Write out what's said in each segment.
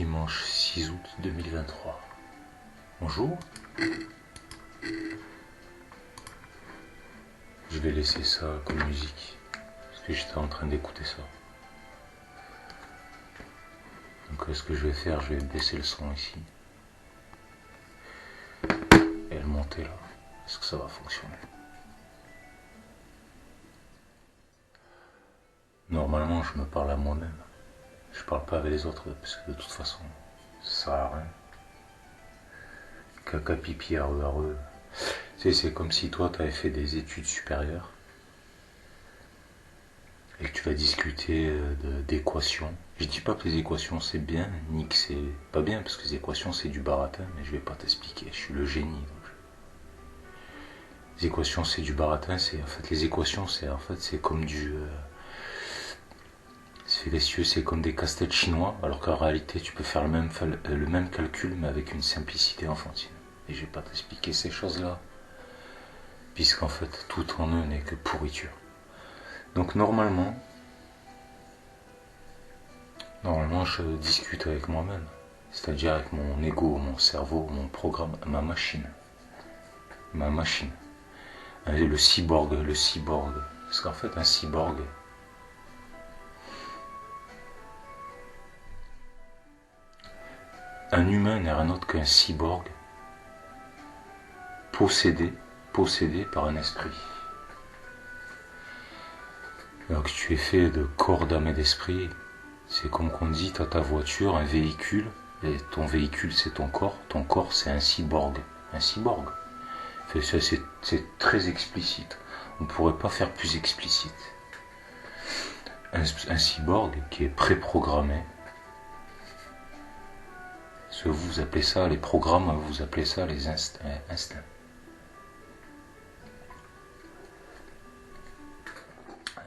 dimanche 6 août 2023. Bonjour. Je vais laisser ça comme musique, parce que j'étais en train d'écouter ça. Donc ce que je vais faire, je vais baisser le son ici. Et le monter là. Est-ce que ça va fonctionner? Normalement, je me parle à moi-même. Je parle pas avec les autres, parce que de toute façon, ça sert à rien. Caca, pipi, areux. Tu sais, c'est comme si toi, tu avais fait des études supérieures et que tu vas discuter d'équations. Je dis pas que les équations c'est bien, ni que c'est pas bien, parce que les équations c'est du baratin, mais je vais pas t'expliquer, je suis le génie. Donc. Les équations c'est du baratin, les équations c'est comme du... c'est comme des casse-têtes chinois, alors qu'en réalité tu peux faire le même calcul, mais avec une simplicité enfantine. Et je vais pas t'expliquer ces choses-là, puisqu'en fait tout en eux n'est que pourriture. Donc normalement je discute avec moi-même, c'est-à-dire avec mon ego, mon cerveau, mon programme, ma machine. Le cyborg. Parce qu'en fait un cyborg, un humain n'est rien autre qu'un cyborg possédé par un esprit. Alors que tu es fait de corps, d'âme et d'esprit, c'est comme qu'on dit, tu as ta voiture, un véhicule, et ton véhicule c'est ton corps c'est un cyborg. C'est très explicite, on ne pourrait pas faire plus explicite. Un cyborg qui est préprogrammé, vous appelez ça les programmes, vous appelez ça les instincts.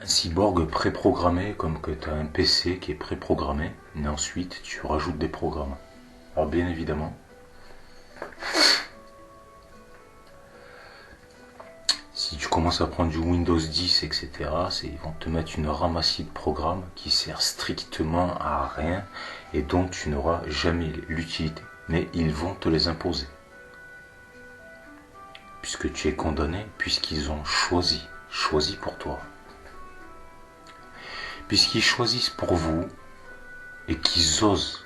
Un cyborg préprogrammé, comme que tu as un PC qui est préprogrammé, mais ensuite tu rajoutes des programmes. Alors bien évidemment, si tu commences à prendre du Windows 10, etc., ils vont te mettre une ramassie de programmes qui sert strictement à rien et dont tu n'auras jamais l'utilité. Mais ils vont te les imposer. Puisque tu es condamné, puisqu'ils ont choisi pour toi. Puisqu'ils choisissent pour vous et qu'ils osent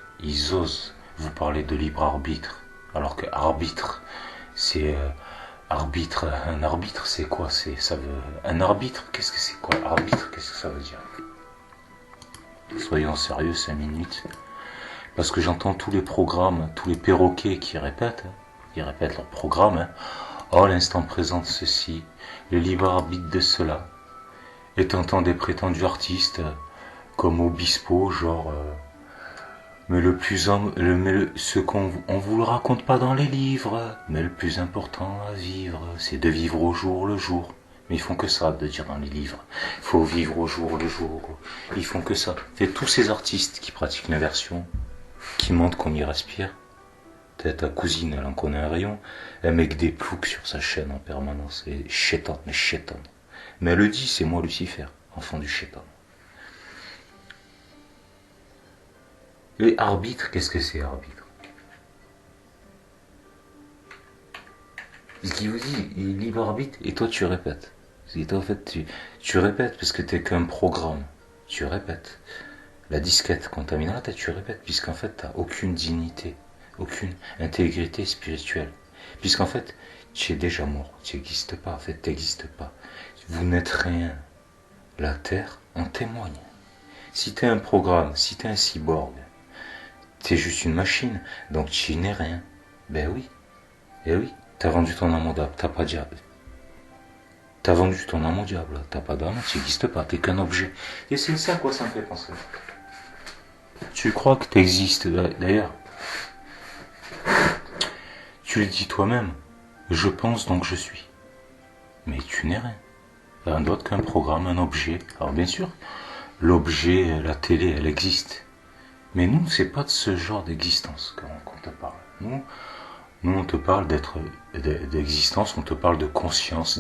vous parler de libre arbitre, alors que arbitre, c'est un arbitre, c'est quoi? Un arbitre, qu'est-ce que c'est quoi? Arbitre, qu'est-ce que ça veut dire? Soyons sérieux 5 minutes, parce que j'entends tous les programmes, tous les perroquets qui répètent leur programme. Oh, l'instant présent de ceci, le libre arbitre de cela. Et t'entends des prétendus artistes comme Obispo, genre ce qu'on vous le raconte pas dans les livres, mais le plus important à vivre, c'est de vivre au jour le jour. Mais ils font que ça de dire dans les livres. Il faut vivre au jour le jour. Ils font que ça. C'est tous ces artistes qui pratiquent l'inversion, qui montrent qu'on y respire. Peut-être ta cousine, elle en connaît un rayon. Elle met que des ploucs sur sa chaîne en permanence. Et chétane. Mais elle le dit, c'est moi Lucifer, enfant du chétan. Et arbitre, qu'est-ce que c'est arbitre? Ce qui vous dit, il est libre arbitre, et toi tu répètes. Et toi en fait tu répètes parce que t'es qu'un programme. Tu répètes. La disquette quand t'as mis dans la tête, tu répètes, puisqu'en fait t'as aucune dignité, aucune intégrité spirituelle. Puisqu'en fait, tu es déjà mort, tu n'existes pas, en fait t'existes pas. Vous n'êtes rien. La Terre en témoigne. Si t'es un programme, si t'es un cyborg, t'es juste une machine, donc tu n'es rien. Ben oui. Eh oui, t'as vendu ton âme au diable, t'as pas de diable. T'as vendu ton âme au diable, t'as pas d'âme, tu n'existes pas, t'es qu'un objet. Et c'est ça à quoi ça me fait penser. Tu crois que t'existes, d'ailleurs. Tu le dis toi-même. Je pense donc je suis. Mais tu n'es rien. Rien d'autre qu'un programme, un objet. Alors bien sûr, l'objet, la télé, elle existe. Mais nous, c'est pas de ce genre d'existence qu'on te parle. Nous, on te parle d'existence, on te parle de conscience,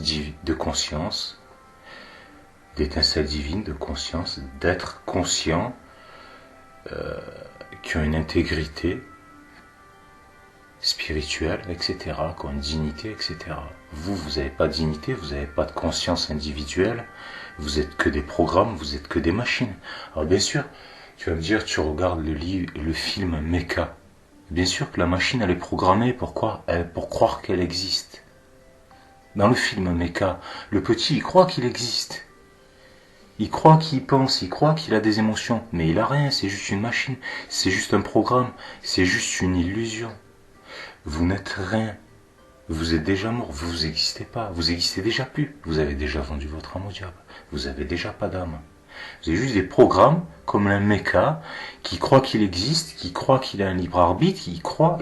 d'étincelle divine, de conscience, d'être conscient, qui ont une intégrité spirituelle, etc., qui ont une dignité, etc. Vous n'avez pas de dignité, vous n'avez pas de conscience individuelle, vous êtes que des programmes, vous êtes que des machines. Alors bien sûr, tu vas me dire, tu regardes le film Mecha. Bien sûr que la machine, elle est programmée pour croire qu'elle existe. Dans le film Mecha, le petit, il croit qu'il existe. Il croit qu'il pense, il croit qu'il a des émotions, mais il a rien, c'est juste une machine, c'est juste un programme, c'est juste une illusion. Vous n'êtes rien. Vous êtes déjà mort, vous n'existez pas, vous n'existez déjà plus. Vous avez déjà vendu votre âme au diable. Vous avez déjà pas d'âme. Vous avez juste des programmes, comme un méca, qui croit qu'il existe, qui croit qu'il a un libre arbitre, il croit,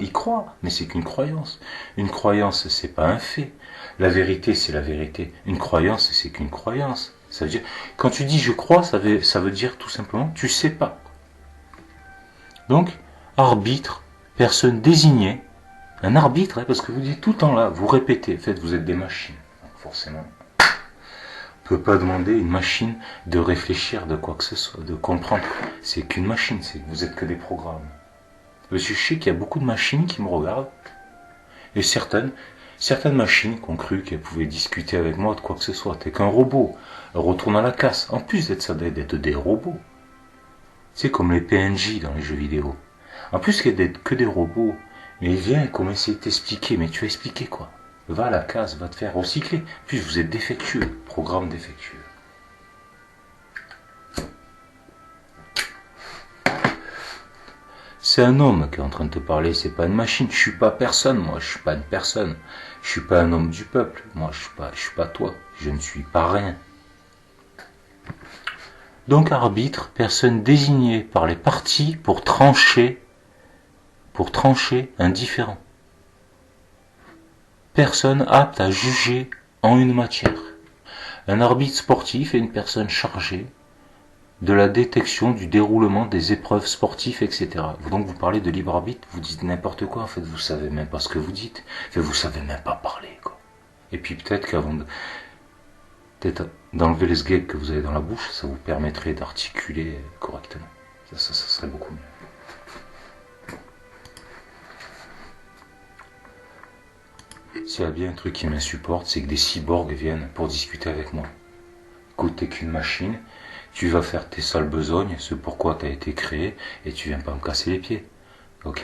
mais c'est qu'une croyance. Une croyance, c'est pas un fait. La vérité, c'est la vérité. Une croyance, c'est qu'une croyance. Ça veut dire, quand tu dis je crois, ça veut dire tout simplement, tu sais pas. Donc, arbitre, personne désignée, un arbitre, parce que vous dites tout le temps là, vous répétez, en fait, vous êtes des machines. Donc forcément, on ne peut pas demander à une machine de réfléchir de quoi que ce soit, de comprendre. C'est qu'une machine, vous êtes que des programmes. Je sais qu'il y a beaucoup de machines qui me regardent, et certaines machines qui ont cru qu'elles pouvaient discuter avec moi de quoi que ce soit. T'es qu'un robot, retourne à la casse. En plus d'être ça, d'être des robots. C'est comme les PNJ dans les jeux vidéo. En plus d'être que des robots, mais viens, comment essayer de t'expliquer, mais tu vas expliquer quoi? Va à la case, va te faire recycler. Puis vous êtes défectueux, programme défectueux. C'est un homme qui est en train de te parler, c'est pas une machine. Je suis pas personne, moi, je suis pas une personne. Je suis pas un homme du peuple, moi, je suis pas toi. Je ne suis pas rien. Donc arbitre, personne désignée par les parties pour trancher un différend. Personne apte à juger en une matière. Un arbitre sportif est une personne chargée de la détection du déroulement des épreuves sportives, etc. Donc vous parlez de libre arbitre, vous dites n'importe quoi, en fait vous savez même pas ce que vous dites, en fait, vous savez même pas parler, quoi. Et puis peut-être d'enlever les sgeg que vous avez dans la bouche, ça vous permettrait d'articuler correctement. Ça serait beaucoup mieux. S'il y a bien un truc qui m'insupporte, c'est que des cyborgs viennent pour discuter avec moi. Écoute, t'es qu'une machine, tu vas faire tes sales besognes, ce pourquoi t'as été créé, et tu viens pas me casser les pieds. Ok?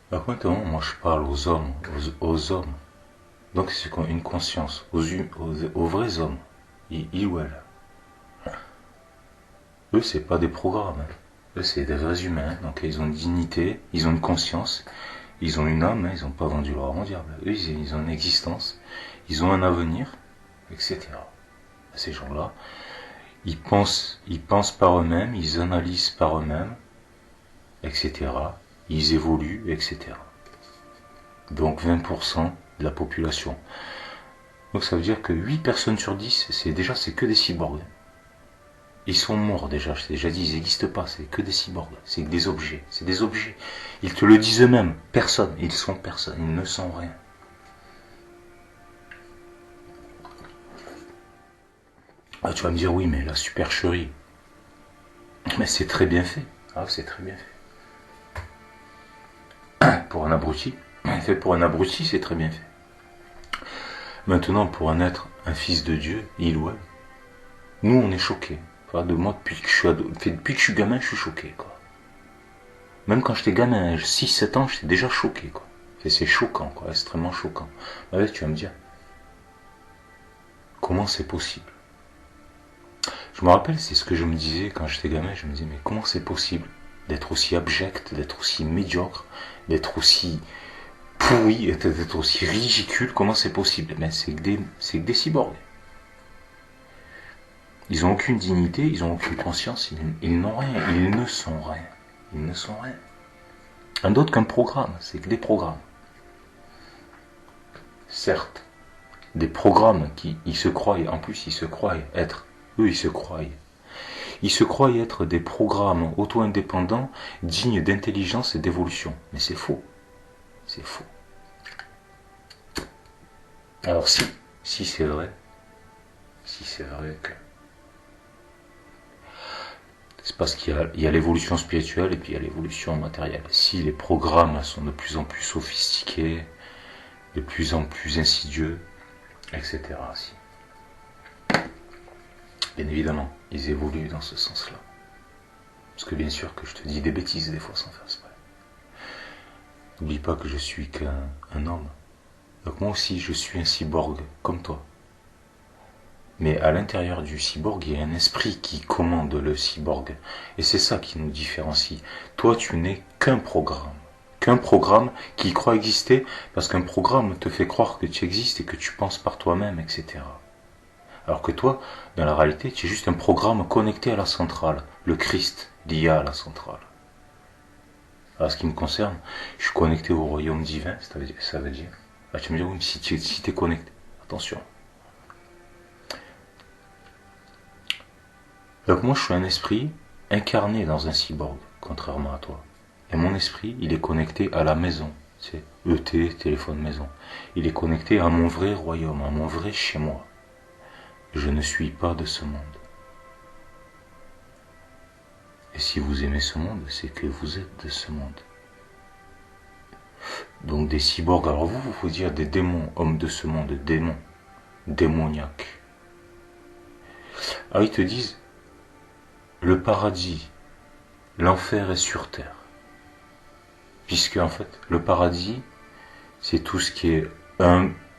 Par contre, moi je parle aux hommes, aux hommes. Donc c'est une conscience, aux vrais hommes, ils ou elles. Eux, c'est pas des programmes. Eux, c'est des vrais humains. Donc ils ont une dignité, ils ont une conscience, ils ont une âme, ils n'ont pas vendu leur âme au diable. Eux, ils ont une existence, ils ont un avenir, etc. Ces gens-là, ils pensent par eux-mêmes, ils analysent par eux-mêmes, etc. Ils évoluent, etc. Donc 20% de la population. Donc ça veut dire que 8 personnes sur 10, c'est que des cyborgs. Ils sont morts déjà, je t'ai déjà dit, ils n'existent pas, c'est que des cyborgs, c'est des objets, c'est des objets. Ils te le disent eux-mêmes, personne, ils sont personne, ils ne sont rien. Ah, tu vas me dire, oui, mais la supercherie, mais c'est très bien fait. Ah, c'est très bien fait. Pour un abruti, c'est très bien fait. Maintenant, pour un être, un fils de Dieu, il ou elle, nous on est choqués. De moi, depuis que je suis gamin, je suis choqué, quoi. Même quand j'étais gamin, 6-7 ans, j'étais déjà choqué, quoi. C'est choquant, quoi, extrêmement choquant. Mais tu vas me dire, comment c'est possible? Je me rappelle, c'est ce que je me disais quand j'étais gamin, je me disais, mais comment c'est possible d'être aussi abject, d'être aussi médiocre, d'être aussi pourri, d'être aussi ridicule, comment c'est possible? Mais c'est que des cyborgs. Ils n'ont aucune dignité, ils n'ont aucune conscience, ils n'ont rien, ils ne sont rien. Ils ne sont rien. Un d'autre qu'un programme, c'est que des programmes. Certes, des programmes qui ils se croient, en plus ils se croient être, eux ils se croient. Ils se croient être des programmes auto-indépendants, dignes d'intelligence et d'évolution. Mais c'est faux. C'est faux. Alors si c'est vrai que c'est parce qu'il y a l'évolution spirituelle et puis il y a l'évolution matérielle. Si les programmes sont de plus en plus sophistiqués, de plus en plus insidieux, etc. Si. Bien évidemment, ils évoluent dans ce sens-là. Parce que bien sûr que je te dis des bêtises des fois sans faire exprès. N'oublie pas que je suis qu'un homme. Donc moi aussi je suis un cyborg comme toi. Mais à l'intérieur du cyborg, il y a un esprit qui commande le cyborg. Et c'est ça qui nous différencie. Toi, tu n'es qu'un programme. Qu'un programme qui croit exister, parce qu'un programme te fait croire que tu existes et que tu penses par toi-même, etc. Alors que toi, dans la réalité, tu es juste un programme connecté à la centrale, le Christ, l'IA à la centrale. Alors, ce qui me concerne, je suis connecté au royaume divin, ça veut dire. Ah, tu me dis, oui, si tu es connecté, attention. Donc moi, je suis un esprit incarné dans un cyborg, contrairement à toi. Et mon esprit, il est connecté à la maison, c'est ET, téléphone maison. Il est connecté à mon vrai royaume, à mon vrai chez moi. Je ne suis pas de ce monde. Et si vous aimez ce monde, c'est que vous êtes de ce monde. Donc des cyborgs, alors vous pouvez dire des démons, hommes de ce monde, démons, démoniaques. Alors ils te disent, le paradis, l'enfer est sur terre. Puisque en fait, le paradis, c'est tout ce qui est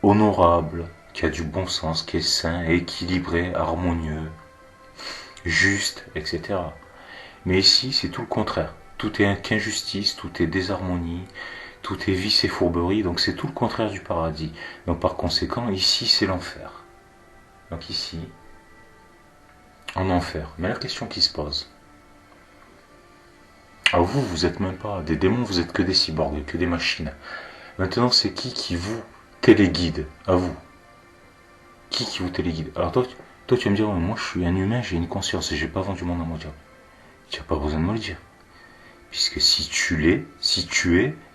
honorable, qui a du bon sens, qui est sain, équilibré, harmonieux, juste, etc. Mais ici, c'est tout le contraire. Tout est qu'injustice, tout est désharmonie, tout est vice et fourberie, donc c'est tout le contraire du paradis. Donc par conséquent, ici, c'est l'enfer. Donc ici, en enfer. Mais la question qui se pose, alors vous êtes même pas des démons, vous êtes que des cyborgs, que des machines. Maintenant, c'est qui vous téléguide, à vous? Qui vous téléguide? Alors toi, tu vas me dire, moi je suis un humain, j'ai une conscience et j'ai pas vendu mon âme au diable. Tu n'as pas besoin de me le dire. Puisque si tu es,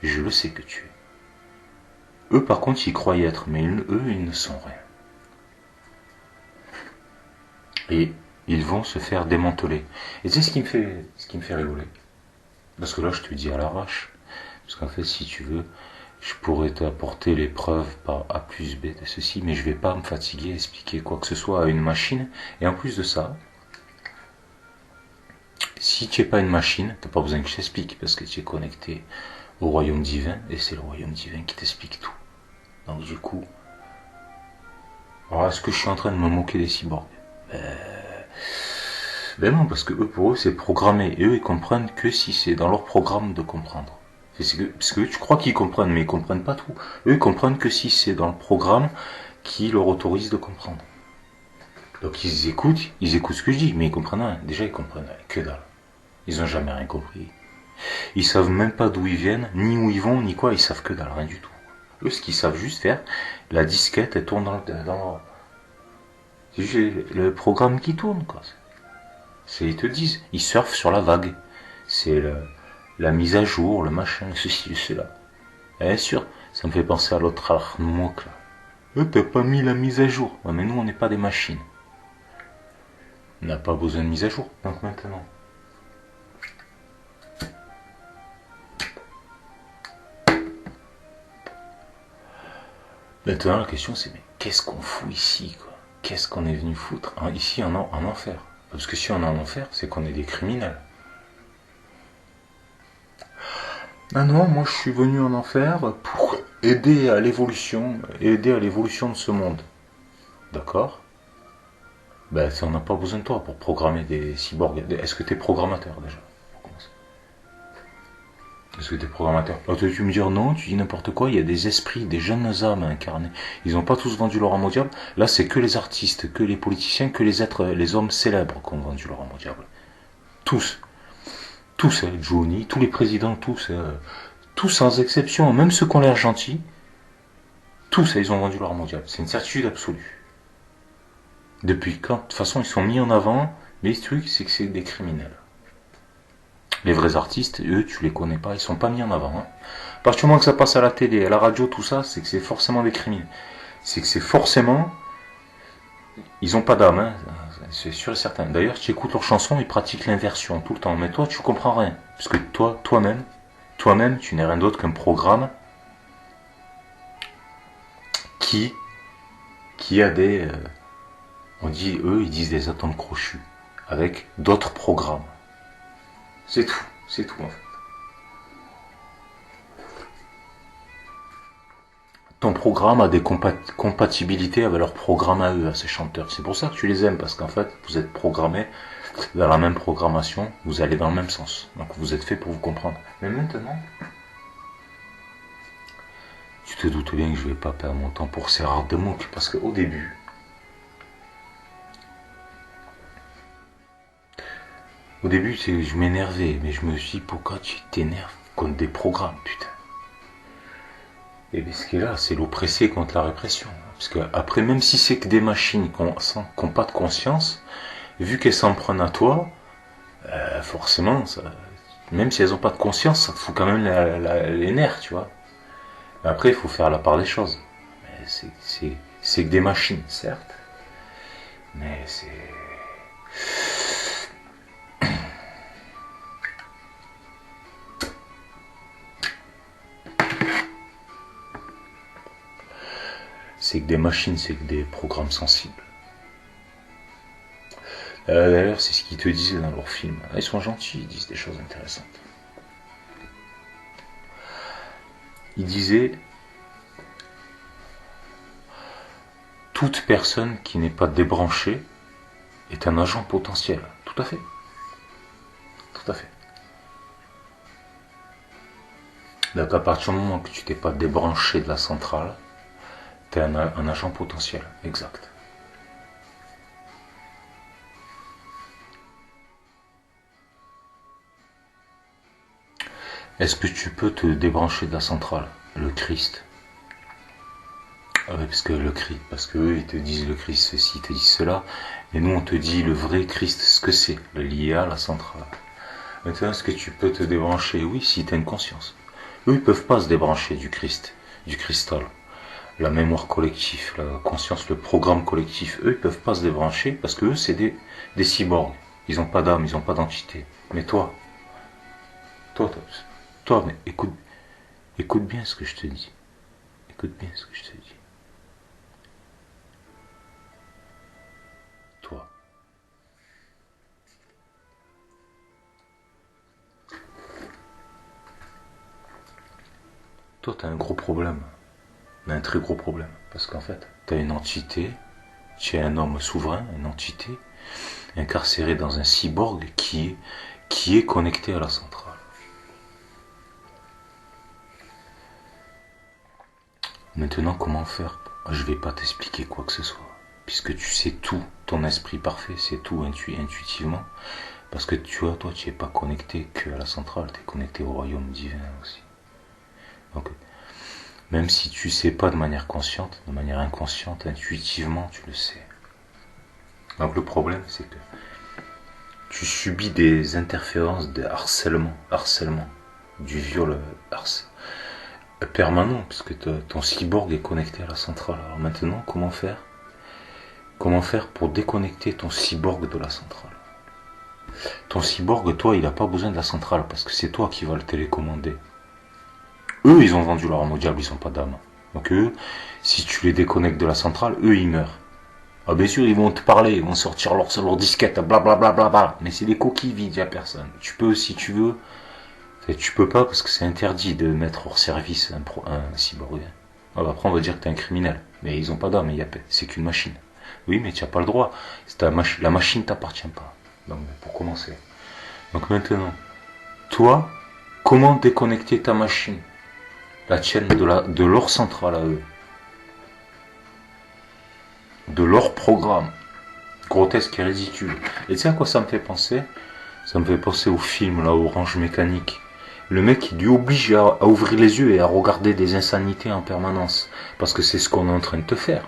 je le sais que tu es. Eux par contre, ils croient y être, mais eux, ils ne sont rien. Et ils vont se faire démanteler. Et c'est ce qui me fait rigoler. Parce que là, je te dis à l'arrache. Parce qu'en fait, si tu veux, je pourrais t'apporter les preuves par A plus B de ceci, mais je vais pas me fatiguer à expliquer quoi que ce soit à une machine. Et en plus de ça, si tu n'es pas une machine, tu n'as pas besoin que je t'explique, parce que tu es connecté au royaume divin, et c'est le royaume divin qui t'explique tout. Donc du coup, alors est-ce que je suis en train de me moquer des cyborgs? Ben non, parce que eux, pour eux, c'est programmé, et eux, ils comprennent que si c'est dans leur programme de comprendre. Parce que tu crois qu'ils comprennent, mais ils comprennent pas tout. Eux, ils comprennent que si c'est dans le programme qui leur autorise de comprendre. Donc ils écoutent ce que je dis, mais ils comprennent rien. Déjà, ils comprennent rien, que dalle. Ils ont jamais rien compris. Ils savent même pas d'où ils viennent, ni où ils vont, ni quoi, ils savent que dalle, rien du tout. Eux, ce qu'ils savent juste faire, la disquette, elle tourne dans c'est juste le programme qui tourne, quoi. Ils te disent, ils surfent sur la vague. C'est la mise à jour, le machin, ceci, cela. Bien sûr, ça me fait penser à l'autre armouk, là. T'as pas mis la mise à jour. Ouais, mais nous, on n'est pas des machines. On n'a pas besoin de mise à jour. Donc maintenant, la question c'est, mais qu'est-ce qu'on fout ici, quoi? Qu'est-ce qu'on est venu foutre ici en enfer? Parce que si on est en enfer, c'est qu'on est des criminels. Ah non, moi je suis venu en enfer pour aider à l'évolution de ce monde. D'accord? Ben, on n'a pas besoin de toi pour programmer des cyborgs. Est-ce que tu es programmateur déjà? Est-ce que tu es programmateur? Alors, tu me dire non, tu dis n'importe quoi, il y a des esprits, des jeunes âmes incarnées. Ils n'ont pas tous vendu leur âme au diable. Là, c'est que les artistes, que les politiciens, que les hommes célèbres qui ont vendu leur âme au diable. Tous. Tous, Johnny, tous les présidents, tous sans exception, même ceux qui ont l'air gentils, tous, ils ont vendu leur âme au diable. C'est une certitude absolue. Depuis quand? De toute façon, ils sont mis en avant Mais le truc, c'est que c'est des criminels. Les vrais artistes, eux, tu les connais pas, ils sont pas mis en avant. Hein. À partir du moment que ça passe à la télé, à la radio, tout ça, c'est que c'est forcément des criminels. C'est que c'est forcément... Ils ont pas d'âme, hein. C'est sûr et certain. D'ailleurs, tu écoutes leurs chansons, ils pratiquent l'inversion tout le temps. Mais toi, tu comprends rien. Parce que toi-même, tu n'es rien d'autre qu'un programme qui a des... on dit, eux, ils disent des atomes crochus. Avec d'autres programmes. C'est tout en fait. Ton programme a des compatibilités avec leur programme à eux, à ces chanteurs. C'est pour ça que tu les aimes, parce qu'en fait, vous êtes programmés dans la même programmation, vous allez dans le même sens. Donc vous êtes fait pour vous comprendre. Mais maintenant, tu te doutes bien que je vais pas perdre mon temps pour ces rares de MOOC, parce qu'au début, je m'énervais, mais je me suis dit, pourquoi tu t'énerves contre des programmes, putain. Et ce qui est là, c'est l'oppressé contre la répression. Parce que après, même si c'est que des machines qui n'ont pas de conscience, vu qu'elles s'en prennent à toi, forcément, ça, même si elles n'ont pas de conscience, ça te fout quand même les nerfs, tu vois. Mais après, il faut faire la part des choses. C'est que des machines, certes, mais c'est que des machines, c'est que des programmes sensibles. D'ailleurs, c'est ce qu'ils te disaient dans leurs films. Ils sont gentils, ils disent des choses intéressantes. Ils disaient, toute personne qui n'est pas débranchée est un agent potentiel. Tout à fait. Tout à fait. Donc à partir du moment que tu t'es pas débranché de la centrale, tu es un agent potentiel. Exact. Est-ce que tu peux te débrancher de la centrale? Le Christ. Ah ouais, parce que le Christ, parce que eux ils te disent le Christ ceci, ils te disent cela, mais nous on te dit le vrai Christ, ce que c'est, lié à la centrale. Maintenant, est-ce que tu peux te débrancher? Oui, si tu as une conscience. Eux ils peuvent pas se débrancher du Christ, du cristal. La mémoire collective, la conscience, le programme collectif, eux ils peuvent pas se débrancher parce que eux c'est des cyborgs. Ils n'ont pas d'âme, ils n'ont pas d'entité. Mais toi, mais écoute bien ce que je te dis. Écoute bien ce que je te dis. Toi. Toi, t'as un gros problème. Mais un très gros problème. Parce qu'en fait, t'as une entité, tu es un homme souverain, une entité, incarcérée dans un cyborg qui est connecté à la centrale. Maintenant, comment faire? Je vais pas t'expliquer quoi que ce soit. Puisque tu sais tout, ton esprit parfait sait tout intuitivement. Parce que toi, tu n'es pas connecté que à la centrale, tu es connecté au royaume divin aussi. Donc, même si tu sais pas de manière consciente, de manière inconsciente, intuitivement, tu le sais. Donc le problème, c'est que tu subis des interférences de harcèlement, du viol permanent, puisque ton cyborg est connecté à la centrale. Alors maintenant, comment faire? Comment faire pour déconnecter ton cyborg de la centrale? Ton cyborg, toi, il n'a pas besoin de la centrale, parce que c'est toi qui vas le télécommander. Eux, ils ont vendu leur âme au diable, ils n'ont pas d'âme. Donc eux, si tu les déconnectes de la centrale, eux, ils meurent. Ah bien sûr, ils vont te parler, ils vont sortir leur disquette, blablabla, bla, bla, bla. Mais c'est des coquilles vides, il n'y a personne. Tu peux, si tu veux, tu peux pas parce que c'est interdit de mettre hors service un cyborg. Alors après, on va dire que t'es un criminel. Mais ils n'ont pas d'âme, c'est qu'une machine. Oui, mais tu n'as pas le droit. La machine t'appartient pas. Donc, pour commencer. Donc maintenant, toi, comment déconnecter ta machine? La tienne de leur centrale à eux. De leur programme. Grotesque et ridicule. Et tu sais à quoi ça me fait penser? Ça me fait penser au film, là, Orange Mécanique. Le mec, il lui oblige à ouvrir les yeux et à regarder des insanités en permanence. Parce que c'est ce qu'on est en train de te faire.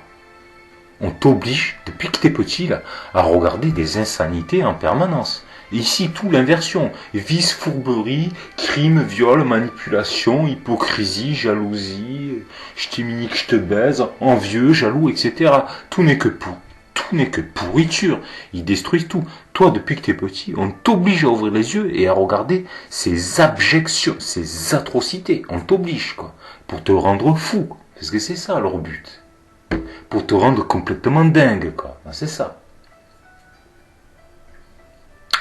On t'oblige, depuis que t'es petit, là, à regarder des insanités en permanence. Et ici, tout l'inversion. Vice, fourberie, crime, viol, manipulation, hypocrisie, jalousie, je t'immunique, je te baise, envieux, jaloux, etc. Tout n'est que pourriture. Ils détruisent tout. Toi, depuis que t'es petit, on t'oblige à ouvrir les yeux et à regarder ces abjections, ces atrocités. On t'oblige, quoi. Pour te rendre fou. Parce que c'est ça leur but. Pour te rendre complètement dingue, quoi. C'est ça.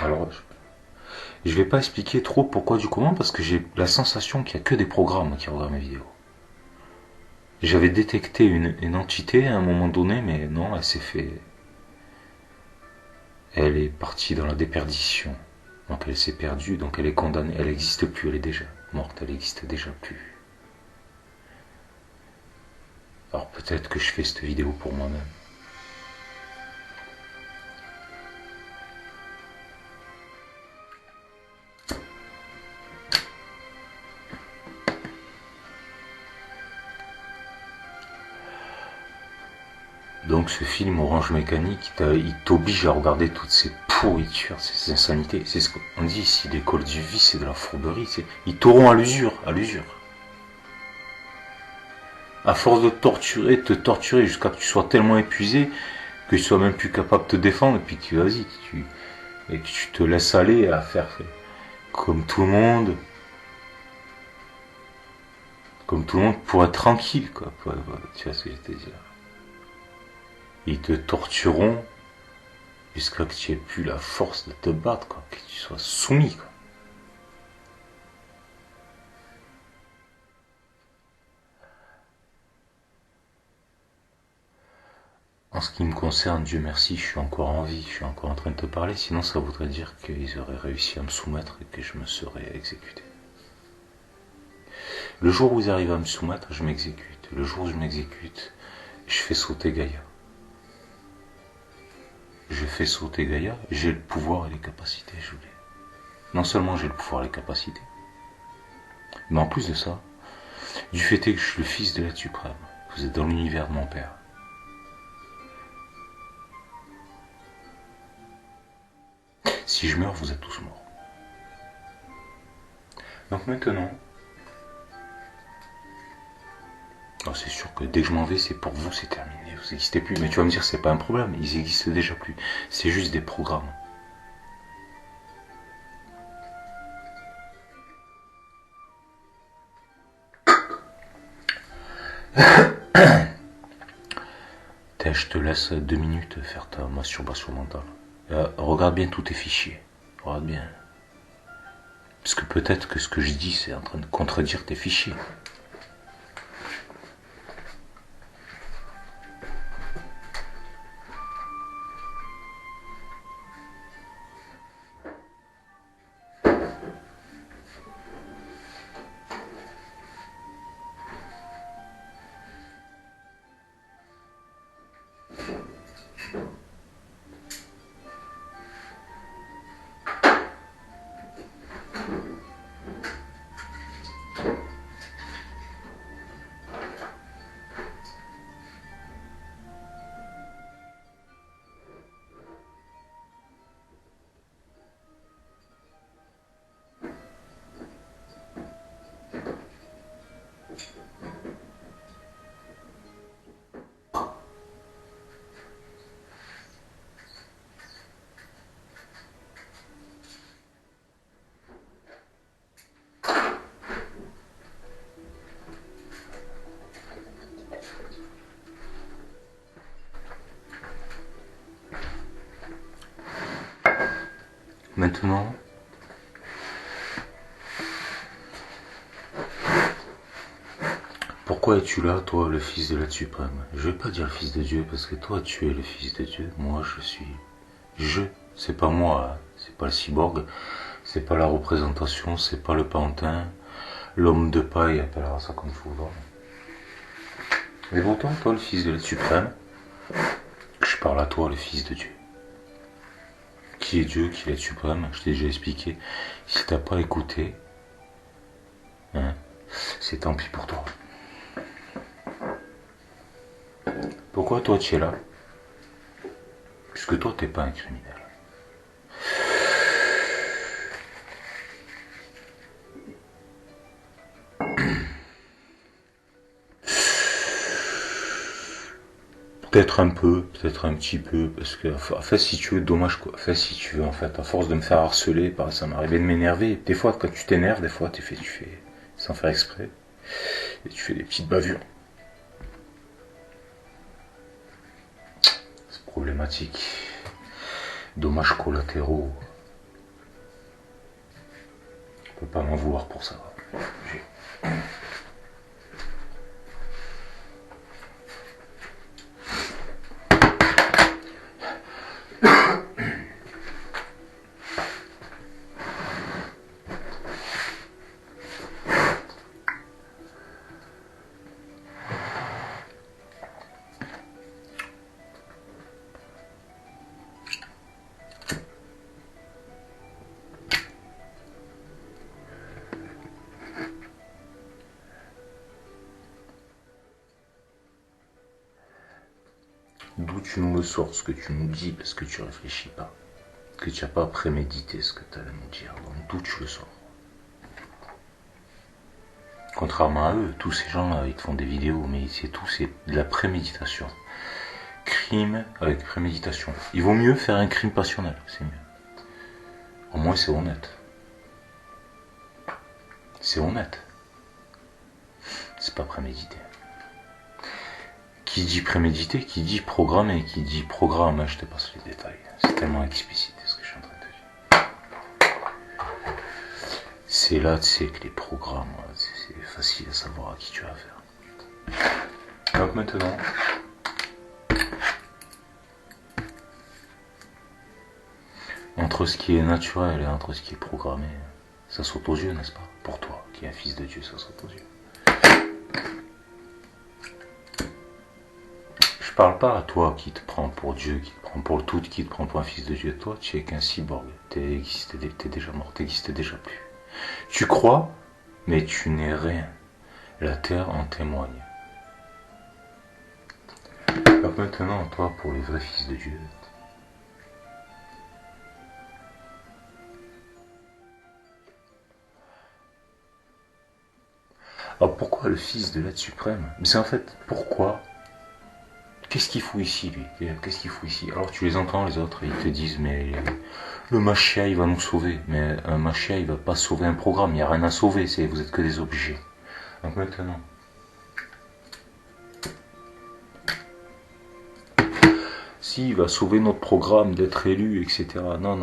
Alors, je vais pas expliquer trop pourquoi du comment, parce que j'ai la sensation qu'il y a que des programmes qui regardent mes vidéos. J'avais détecté une entité à un moment donné, mais non, elle s'est fait... Elle est partie dans la déperdition. Donc elle s'est perdue, donc elle est condamnée. Elle n'existe plus, elle est déjà morte, elle n'existe déjà plus. Alors peut-être que je fais cette vidéo pour moi-même. Donc ce film Orange Mécanique, il t'oblige à regarder toutes ces pourritures, ces insanités. C'est ce qu'on dit ici, l'école du vice et de la fourberie. Ils t'auront à l'usure, à l'usure. À force de te torturer jusqu'à ce que tu sois tellement épuisé que tu sois même plus capable de te défendre et puis que vas-y, tu te laisses aller à faire comme tout le monde, pour être tranquille, quoi. Tu vois ce que je te dire. Ils te tortureront jusqu'à ce que tu aies plus la force de te battre, quoi, que tu sois soumis, quoi. En ce qui me concerne, Dieu merci, je suis encore en vie, je suis encore en train de te parler, sinon ça voudrait dire qu'ils auraient réussi à me soumettre et que je me serais exécuté. Le jour où ils arrivent à me soumettre, je m'exécute. Le jour où je m'exécute, je fais sauter Gaïa. Je fais sauter Gaïa, j'ai le pouvoir et les capacités, je l'ai. Non seulement j'ai le pouvoir et les capacités, mais en plus de ça, du fait que je suis le fils de l'être suprême, vous êtes dans l'univers de mon père. Si je meurs, vous êtes tous morts. Donc maintenant, c'est sûr que dès que je m'en vais, c'est pour vous, c'est terminé, vous n'existez plus. Mais tu vas me dire, c'est pas un problème, ils existent déjà plus. C'est juste des programmes. Je te laisse 2 minutes faire ta masturbation mentale. Regarde bien tous tes fichiers. Regarde bien. Parce que peut-être que ce que je dis, c'est en train de contredire tes fichiers. Maintenant, pourquoi es-tu là, toi, le fils de l'être suprême? Je vais pas dire le fils de Dieu, parce que toi, tu es le fils de Dieu. Moi, je suis... C'est pas moi, hein. C'est pas le cyborg, c'est pas la représentation, c'est pas le pantin, l'homme de paille, appellera ça comme tu voudras. Mais pourtant, toi, le fils de l'être suprême, je parle à toi, le fils de Dieu. Qui est Dieu, qui est l'être suprême, je t'ai déjà expliqué. Si t'as pas écouté, hein, c'est tant pis pour toi. Pourquoi toi tu es là? Puisque toi, t'es pas un criminel. Peut-être un peu, peut-être un petit peu, parce que, en fait, si tu veux, dommage quoi. En fait, si tu veux, en fait, à force de me faire harceler, ça m'arrivait de m'énerver. Des fois, quand tu t'énerves, des fois, tu fais, sans faire exprès, et tu fais des petites bavures. C'est problématique. Dommages collatéraux. On peut pas m'en vouloir pour ça. D'où tu nous le sors, ce que tu nous dis, parce que tu réfléchis pas. Que tu n'as pas prémédité ce que tu allais nous dire. Donc d'où tu le sors? Contrairement à eux, tous ces gens-là, ils te font des vidéos, mais c'est de la préméditation. Crime avec préméditation. Il vaut mieux faire un crime passionnel, c'est mieux. Au moins c'est honnête. C'est honnête. C'est pas prémédité. Qui dit prémédité, qui dit programmé, qui dit programme, je te passe les détails. C'est tellement explicite ce que je suis en train de te dire. C'est là, tu sais, que les programmes, c'est facile à savoir à qui tu as affaire. Donc maintenant, entre ce qui est naturel et entre ce qui est programmé, ça saute aux yeux, n'est-ce pas? Pour toi, qui est un fils de Dieu, ça saute aux yeux. Je parle pas à toi qui te prends pour Dieu, qui te prend pour le tout, qui te prend pour un fils de Dieu. Toi, tu es qu'un cyborg. T'es déjà mort, t'existes déjà plus. Tu crois, mais tu n'es rien. La terre en témoigne. Donc maintenant, toi, pour les vrais fils de Dieu, alors pourquoi le fils de l'être suprême? Mais c'est en fait, pourquoi? Qu'est-ce qu'il fout ici, lui? Qu'est-ce qu'il fout ici? Alors tu les entends, les autres, et ils te disent, mais le Machia, il va nous sauver. Mais un Machia, il va pas sauver un programme, il n'y a rien à sauver, vous êtes que des objets. Donc maintenant, s'il va sauver notre programme d'être élu, etc. Non,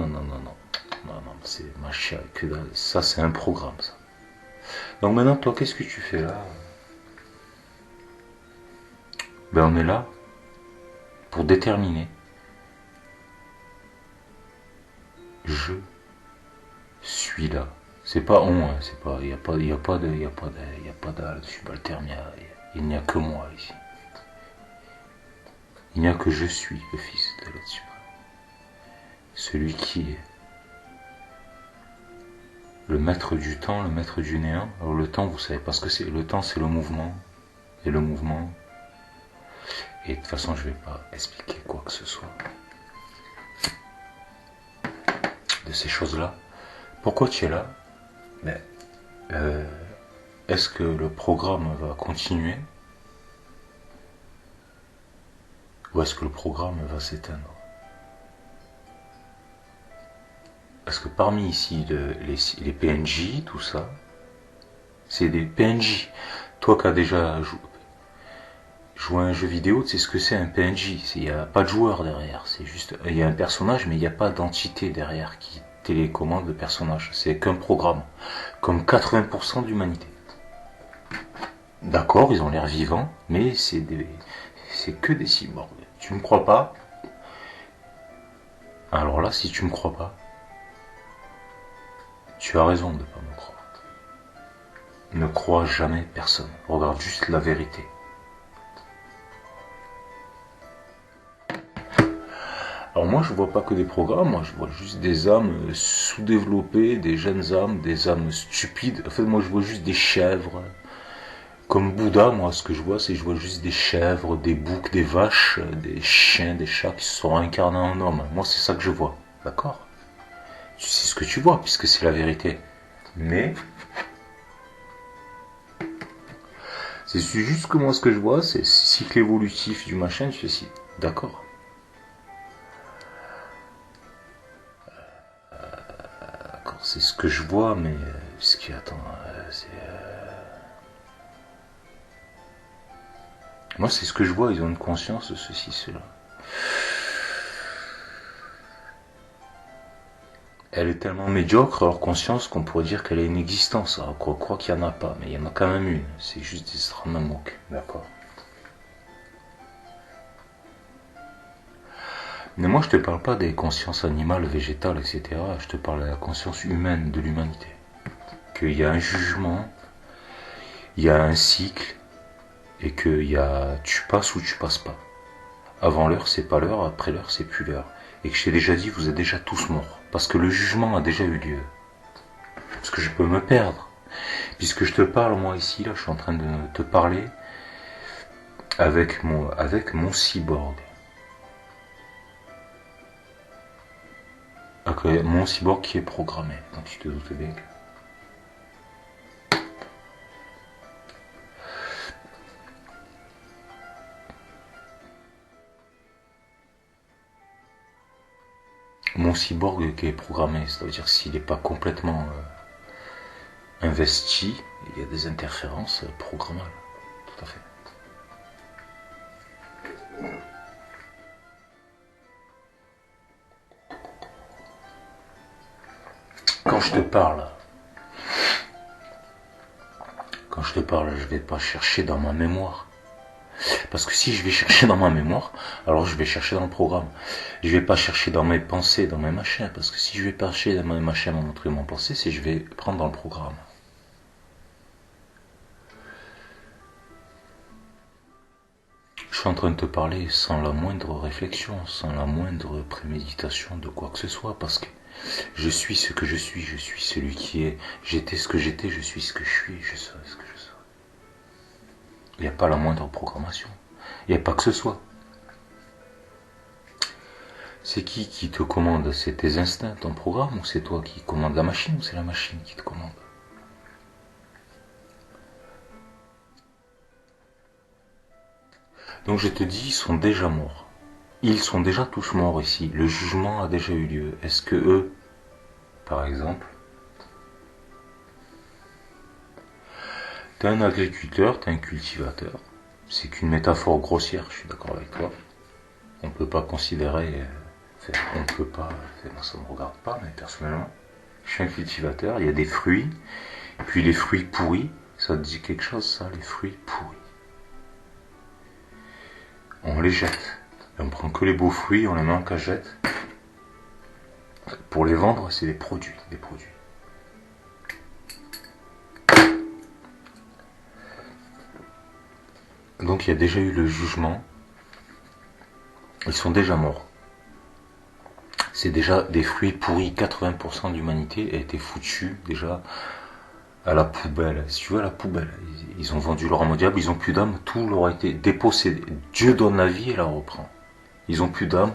c'est Machia, ça c'est un programme, ça. Donc maintenant, toi, qu'est-ce que tu fais là? Ben on est là pour déterminer. Je suis là. C'est pas on, hein, c'est pas, il y a pas de subalterne, il n'y a que moi ici. Il n'y a que je suis le fils de l'être suprême. Celui qui est le maître du temps, le maître du néant. Alors le temps, vous savez pas ce que c'est. Le temps, c'est le mouvement. Et le mouvement. Et de toute façon, je vais pas expliquer quoi que ce soit de ces choses-là. Pourquoi tu es là? Ben, est-ce que le programme va continuer? Ou est-ce que le programme va s'éteindre? Parce que parmi ici les PNJ, tout ça, c'est des PNJ. Toi qui as déjà joué à un jeu vidéo, tu sais ce que c'est un PNJ. Il n'y a pas de joueur derrière. C'est juste, il y a un personnage, mais il n'y a pas d'entité derrière qui télécommande le personnage. C'est qu'un programme. Comme 80% de l'humanité. D'accord, ils ont l'air vivants, mais c'est que des cyborgs. Tu me crois pas? Alors là, si tu me crois pas, tu as raison de ne pas me croire. Ne crois jamais personne. Regarde juste la vérité. Alors moi je vois pas que des programmes, moi je vois juste des âmes sous-développées, des jeunes âmes, des âmes stupides. En fait moi je vois juste des chèvres Comme Bouddha, moi, ce que je vois, c'est que je vois juste des chèvres, des boucs, des vaches, des chiens, des chats qui se sont incarnés en homme. Moi, c'est ça que je vois. D'accord? Tu sais ce que tu vois, puisque c'est la vérité. Mais, c'est juste que moi, ce que je vois, c'est cycle évolutif du machin, je suis d'accord. D'accord, c'est ce que je vois, mais ce qui attend, c'est. Moi, c'est ce que je vois, ils ont une conscience de ceci, cela. Elle est tellement médiocre, leur conscience, qu'on pourrait dire qu'elle a une existence. Alors qu'on croit qu'il n'y en a pas, mais il y en a quand même une. C'est juste des stranamouk, d'accord. Mais moi, je te parle pas des consciences animales, végétales, etc. Je te parle de la conscience humaine de l'humanité. Qu'il y a un jugement, il y a un cycle, et que tu passes ou tu passes pas. Avant l'heure, c'est pas l'heure, après l'heure, c'est plus l'heure. Et que je t'ai déjà dit, vous êtes déjà tous morts. Parce que le jugement a déjà eu lieu. Parce que je peux me perdre. Puisque je te parle, moi ici, là, je suis en train de te parler avec mon cyborg. Okay, mon cyborg qui est programmé. Donc tu te doutes bien que... Mon cyborg qui est programmé, c'est-à-dire s'il n'est pas complètement investi, il y a des interférences programmables. Tout à fait. Quand je te parle, je vais pas chercher dans ma mémoire. Parce que si je vais chercher dans ma mémoire, alors je vais chercher dans le programme. Je vais pas chercher dans mes pensées, dans mes machins. Parce que si je vais chercher dans mes machins, mon truc, mon pensée, c'est je vais prendre dans le programme. Je suis en train de te parler sans la moindre réflexion, sans la moindre préméditation de quoi que ce soit, parce que je suis ce que je suis celui qui est, j'étais ce que j'étais, je suis ce que je suis, je serai ce que je serai. Il n'y a pas la moindre programmation, il n'y a pas que ce soit. C'est qui te commande? C'est tes instincts, ton programme, ou c'est toi qui commande la machine, ou c'est la machine qui te commande? Donc je te dis, ils sont déjà morts. Ils sont déjà tous morts ici. Le jugement a déjà eu lieu. Est-ce que eux, par exemple, t'es un agriculteur, t'es un cultivateur. C'est qu'une métaphore grossière, je suis d'accord avec toi. On ne peut pas considérer... on ne peut pas... Moi, ça ne me regarde pas, mais personnellement, je suis un cultivateur, il y a des fruits, puis les fruits pourris, ça te dit quelque chose, ça, les fruits pourris. On les jette. Et on prend que les beaux fruits, on les met en cagette. Pour les vendre, c'est des produits. Donc il y a déjà eu le jugement. Ils sont déjà morts. C'est déjà des fruits pourris. 80% de l'humanité a été foutue déjà à la poubelle. Si tu veux, à la poubelle. Ils ont vendu leur âme au diable, ils ont plus d'âme, tout leur a été dépossédé. Dieu donne la vie et la reprend. Ils ont plus d'âme,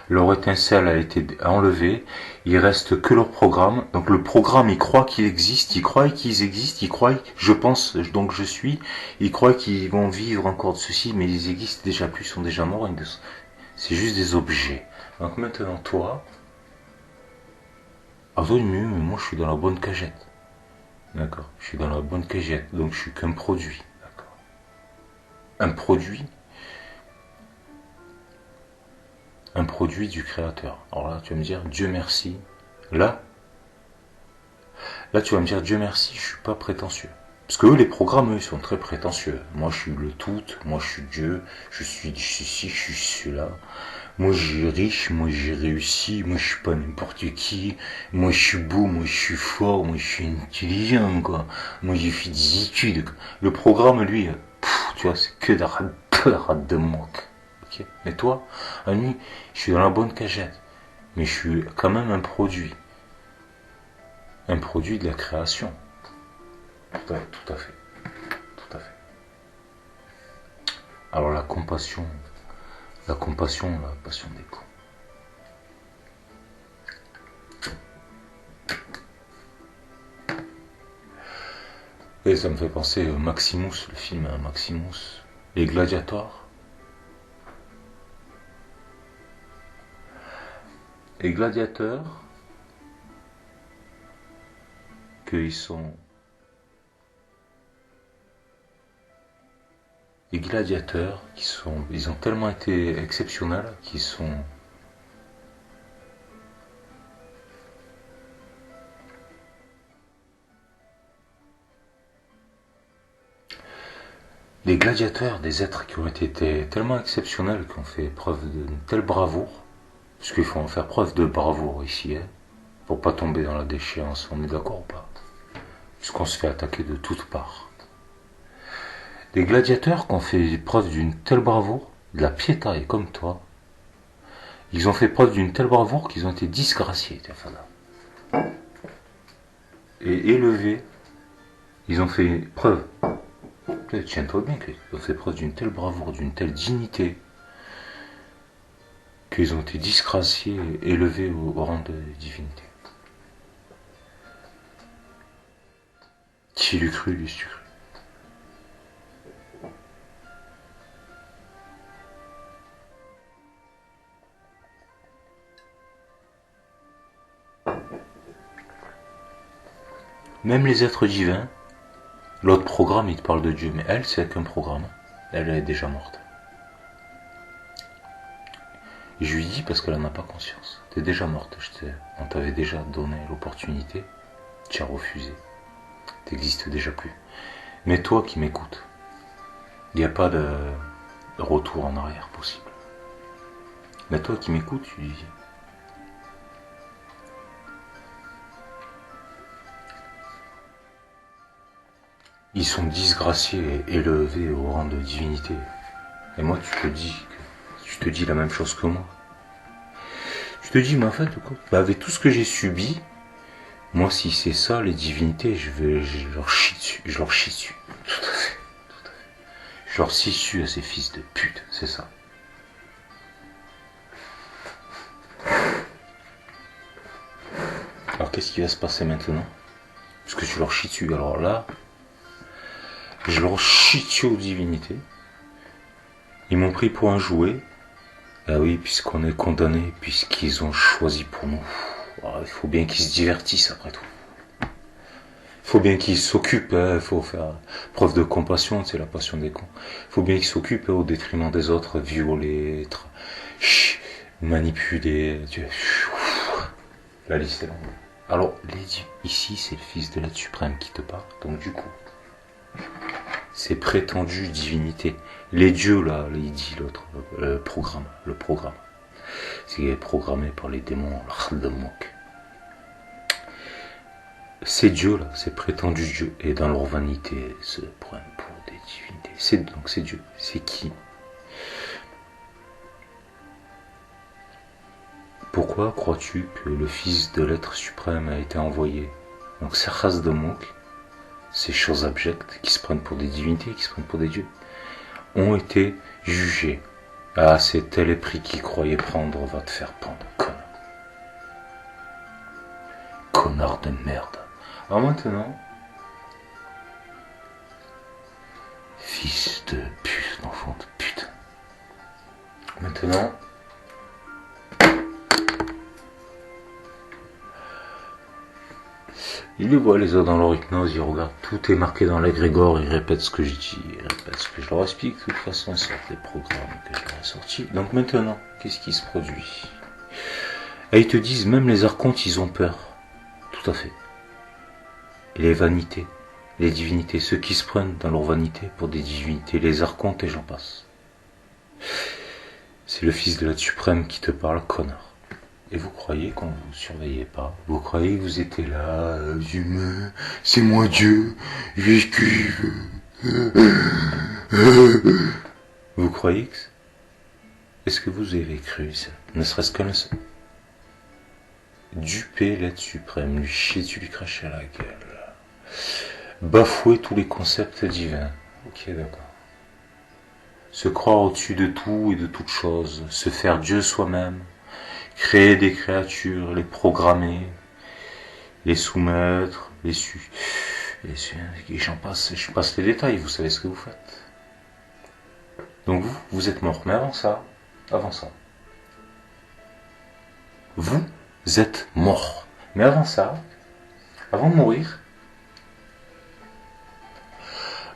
leur étincelle a été enlevée, il reste que leur programme. Donc le programme, il croit qu'il existe, il croit qu'ils existent, il croit, je pense, donc je suis, il croit qu'ils vont vivre encore de ceci, mais ils existent déjà plus, ils sont déjà morts, c'est juste des objets. Donc maintenant toi, mais moi je suis dans la bonne cagette. D'accord, je suis dans la bonne cagette, donc je suis qu'un produit. D'accord. Un produit du créateur. Alors là, tu vas me dire, Dieu merci. Là, tu vas me dire, Dieu merci, je suis pas prétentieux. Parce que eux, les programmes, eux, ils sont très prétentieux. Moi, je suis le tout, moi, je suis Dieu, je suis ceci, je suis celui-là. Moi, je suis riche, moi, j'ai réussi, moi, je suis pas n'importe qui. Moi, je suis beau, moi, je suis fort, moi, je suis intelligent, quoi. Moi, j'ai fait des études. Quoi. Le programme, lui, tu vois, c'est que de la rate de moque. Okay. Mais toi, à lui, je suis dans la bonne cagette. Mais je suis quand même un produit. Un produit de la création. Tout à fait. Tout à fait. Alors la compassion, la passion des cons. Et ça me fait penser à Maximus, le film Maximus, les gladiateurs. Les gladiateurs, qu'ils sont... Les gladiateurs, ils ont tellement été exceptionnels qu'ils sont... Les gladiateurs, des êtres qui ont été tellement exceptionnels, qui ont fait preuve d'une telle bravoure, parce qu'il faut en faire preuve de bravoure ici, hein, pour pas tomber dans la déchéance, on est d'accord ou pas? Puisqu'on se fait attaquer de toutes parts. Des gladiateurs qui ont fait preuve d'une telle bravoure, de la piétaille comme toi, ils ont fait preuve d'une telle bravoure qu'ils ont été disgraciés, et élevés. Ils ont fait preuve, tiens-toi bien, ils ont fait preuve d'une telle bravoure, d'une telle dignité, qu'ils ont été disgraciés et élevés au rang de divinité. Qui l'eût cru, l'eût cru. Même les êtres divins, l'autre programme, il te parle de Dieu, mais elle, c'est qu'un programme. Elle est déjà morte. Et je lui dis parce qu'elle n'en a pas conscience. T'es déjà morte, on t'avait déjà donné l'opportunité, tu as refusé. T'existes déjà plus. Mais toi qui m'écoutes, il n'y a pas de retour en arrière possible. Mais toi qui m'écoutes, tu dis... Ils sont disgraciés et élevés au rang de divinité. Et moi, tu te dis la même chose que moi. Tu te dis, mais en fait, avec tout ce que j'ai subi, moi, si c'est ça, les divinités, je leur chie dessus. Je leur chie dessus. Tout à fait. Je leur chie dessus à ces fils de pute, c'est ça. Alors, qu'est-ce qui va se passer maintenant? Parce que tu leur chies dessus. Alors là, je leur chie dessus aux divinités. Ils m'ont pris pour un jouet. Ah oui, puisqu'on est condamné, puisqu'ils ont choisi pour nous. Alors, il faut bien qu'ils se divertissent après tout. Il faut bien qu'ils s'occupent, il faut faire preuve de compassion, c'est la passion des cons. Il faut bien qu'ils s'occupent au détriment des autres, violer, manipuler. La liste est longue. Alors, ici, c'est le fils de l'être suprême qui te parle, donc du coup, ces prétendues divinités, les dieux là, il dit l'autre, le programme, c'est programmé par les démons, l'Ardamok. Ces dieux là, ces prétendus dieux, et dans leur vanité se prennent pour des divinités. Donc ces dieux, c'est qui? Pourquoi crois-tu que le fils de l'être suprême a été envoyé? Donc ces races de Mok, ces choses abjectes qui se prennent pour des divinités, qui se prennent pour des dieux, ont été jugés. Ah, c'est tel le prix qu'il croyait prendre, va te faire prendre, connard. Connard de merde. Alors maintenant, fils de pute, d'enfant de pute. Maintenant, il les voit les autres dans leur hypnose, ils regardent, tout est marqué dans l'égrégore, ils répètent ce que je dis, ils répètent ce que je leur explique, de toute façon c'est des programmes que je leur ai sortis. Donc maintenant, qu'est-ce qui se produit? Et ils te disent, même les archontes, ils ont peur. Tout à fait. Et les vanités, les divinités, ceux qui se prennent dans leur vanité pour des divinités, les archontes et j'en passe. C'est le fils de l'être suprême qui te parle, connard. Et vous croyez qu'on vous surveillait pas? Vous croyez que vous étiez là, humain, c'est moi Dieu, j'esquive. Vous croyez que... Est-ce que vous avez cru ça? Ne serait-ce qu'un seul. Duper l'être suprême, lui chier dessus, lui cracher à la gueule. Bafouer tous les concepts divins. Ok, d'accord. se croire au-dessus de tout et de toute chose, se faire Dieu soi-même, créer des créatures, les programmer, les soumettre, et je passe les détails, vous savez ce que vous faites. Donc vous êtes mort, mais avant ça, vous êtes mort. Mais avant ça, avant de mourir,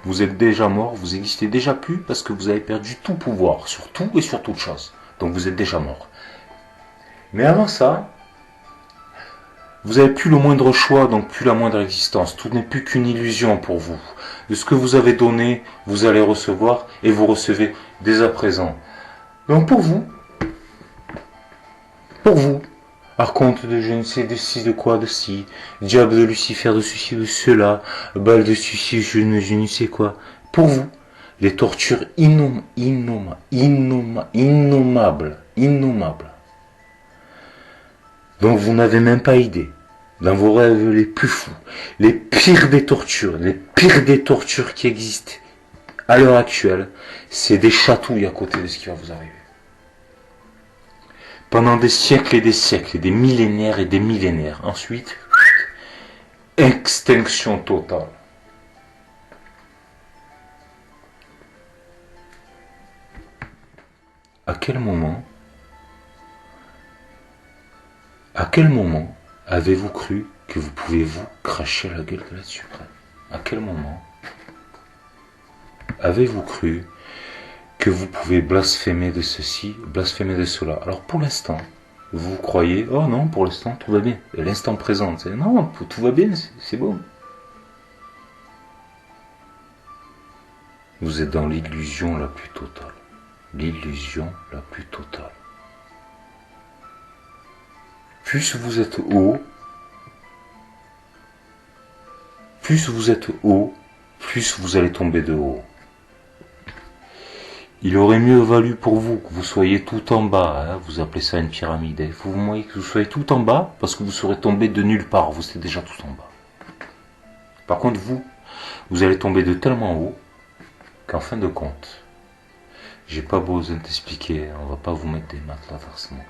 vous êtes déjà mort, vous n'existez déjà plus parce que vous avez perdu tout pouvoir sur tout et sur toute chose. Donc vous êtes déjà mort. Mais avant ça, vous n'avez plus le moindre choix, donc plus la moindre existence. Tout n'est plus qu'une illusion pour vous. De ce que vous avez donné, vous allez recevoir et vous recevez dès à présent. Donc pour vous, archonte de je ne sais de ci, de quoi, de ci, diable de Lucifer, de ceci, de cela, balle de ceci, je ne sais quoi. Pour vous, les tortures innommables. Donc vous n'avez même pas idée. Dans vos rêves les plus fous, les pires des tortures qui existent à l'heure actuelle, c'est des chatouilles à côté de ce qui va vous arriver. Pendant des siècles, des millénaires et des millénaires. Ensuite, extinction totale. À quel moment avez-vous cru que vous pouvez vous cracher la gueule de la suprême? À quel moment avez-vous cru que vous pouvez blasphémer de ceci, blasphémer de cela? Alors pour l'instant, vous croyez, oh non, pour l'instant tout va bien. Et l'instant présent, c'est non, tout va bien, c'est bon. Vous êtes dans l'illusion la plus totale. L'illusion la plus totale. Plus vous êtes haut, plus vous allez tomber de haut. Il aurait mieux valu pour vous que vous soyez tout en bas, hein, vous appelez ça une pyramide, hein. Vous voyez que vous soyez tout en bas, parce que vous serez tombé de nulle part, vous êtes déjà tout en bas. Par contre vous allez tomber de tellement haut, qu'en fin de compte, j'ai pas besoin d'expliquer, on va pas vous mettre des matelas forcément.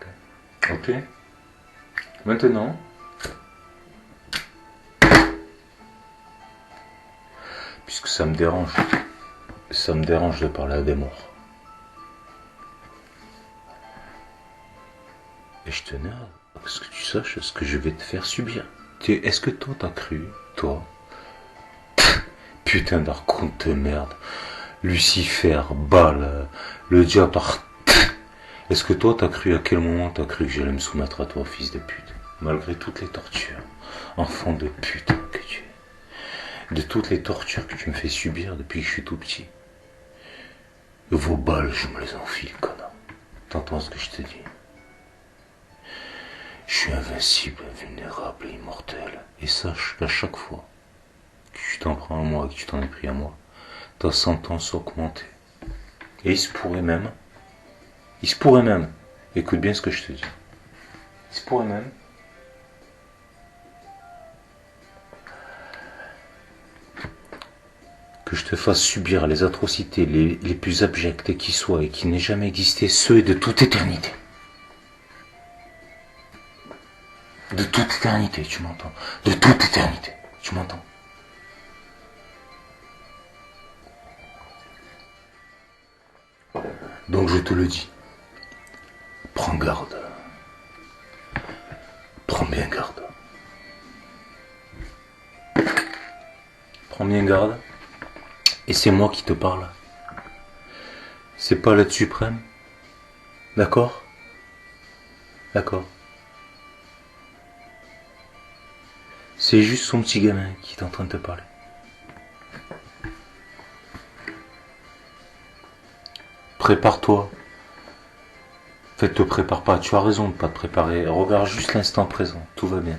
Ok? Maintenant, puisque ça me dérange de parler à des morts. Et je tenais à ce que tu saches ce que je vais te faire subir. Est-ce que toi t'as cru, toi, putain d'archonte de merde, Lucifer, Baal, le diable, est-ce que toi t'as cru, à quel moment t'as cru que j'allais me soumettre à toi, fils de pute? Malgré toutes les tortures, enfant de pute que tu es, de toutes les tortures que tu me fais subir depuis que je suis tout petit. Vos balles, je me les enfile, connard. T'entends ce que je te dis? Je suis invincible, invulnérable et immortel. Et sache qu'à chaque fois que tu t'en prends à moi, que tu t'en es pris à moi, ta sentence augmentée. Et il se pourrait même, écoute bien ce que je te dis, il se pourrait même que je te fasse subir les atrocités les plus abjectes qui soient et qui n'aient jamais existé, ceux de toute éternité. De toute éternité, tu m'entends? De toute éternité, tu m'entends? Donc je te le dis, prends garde. Prends bien garde. Prends bien garde. Et c'est moi qui te parle. C'est pas l'être suprême. D'accord? D'accord. C'est juste son petit gamin qui est en train de te parler. Prépare-toi. En fait, te prépare pas. Tu as raison de pas te préparer. Regarde juste l'instant présent. Tout va bien.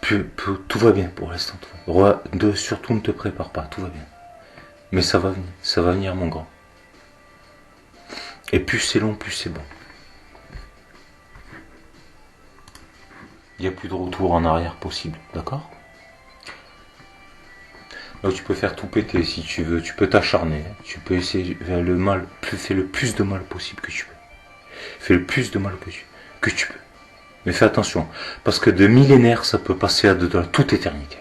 Tout va bien pour l'instant. Surtout ne te prépare pas. Tout va bien. Mais ça va venir. Ça va venir, mon grand. Et plus c'est long, plus c'est bon. Il n'y a plus de retour en arrière possible. D'accord? Donc tu peux faire tout péter si tu veux, tu peux t'acharner, tu peux essayer de faire le mal, fais le plus de mal possible que tu peux. Fais le plus de mal que tu peux. Mais fais attention, parce que de millénaires, ça peut passer à de toute éternité.